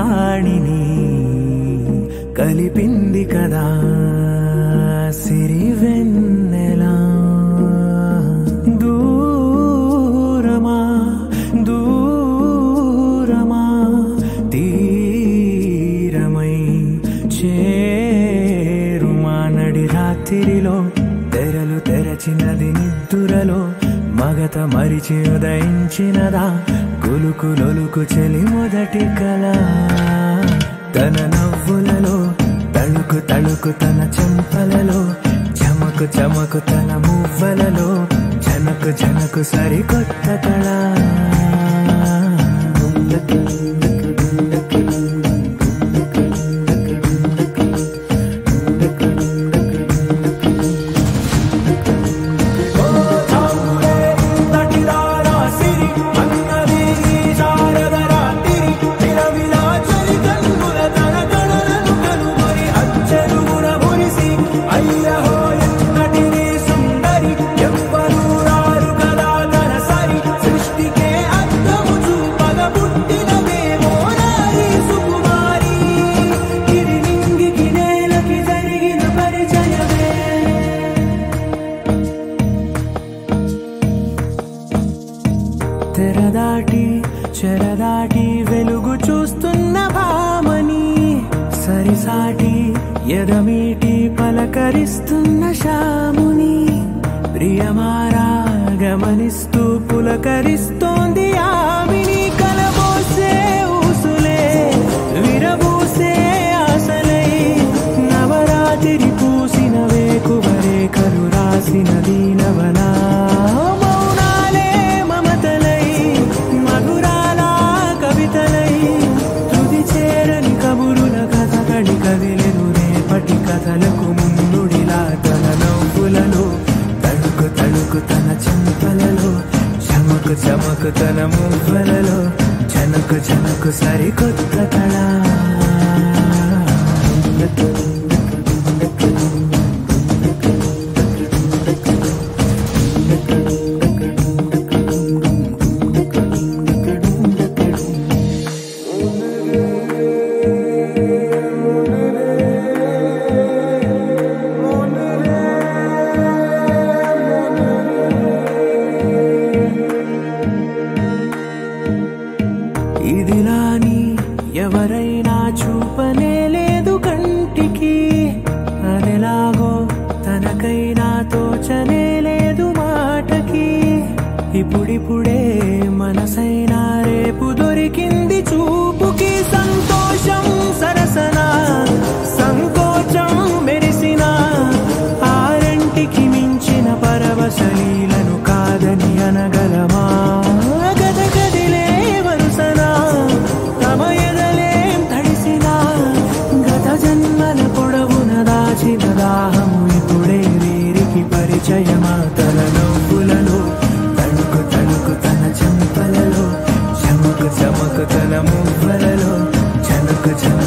వాణిని కలిపింది కదా సిరి వెన్నెలా. దూరమా దూరమా తీరమై చేరుమా నడి రాత్రిలో తెరలు తెరచినది నిద్దురలో మగత మరిచి ఉదయించినదా కులుకు లొలుకు చెలి మొదటి కళ. తన నవ్వులలో తళుకు తళుకు తన చెంపలలో చమకు చమకు తన మువ్వలలో జనకు జనకు సరికొత్త కళ. తెరదాటి చెరదాటి వెలుగు చూస్తున్న భామని సరిసాటి ఎదమీటి పలకరిస్తున్న శాముని ప్రియమారా గమనిస్తూ పులకరిస్తోంది ఆవిని. కలబోసే ఊసులే విరబూసే ఆశలై నవరాత్రి పూసిన వేకువరే కలు రాసిన దీనవనా. కదిలెను రేపటి కథలకు ముందుడిలా తన నవ్వులలో తడుకు తడుకు తన చెంపలలో చమకు చమకు తన మువ్వలలో జనకు జనకు సరికొత్త కళ. ఇదిలాని ఎవరైనా చూపనే లేదు కంటికి అదెలాగో తనకైనా తోచనే లేదు మాటకి. ఇప్పుడిప్పుడే మనసైనా రేపు దొరికింది చూపుకి. సంతోషం సరసన సంకోచం మెరిసిన ఆరంటికి మించిన పరవశలీలను కాదని అనగలమా. దాచిన దాహము ఇప్పుడే వీరికి పరిచయమా. తన నవ్వులలో తణుకు తణుకు తన చెంపలలో చమకు చమకు తన మువ్వలలో జనకు జన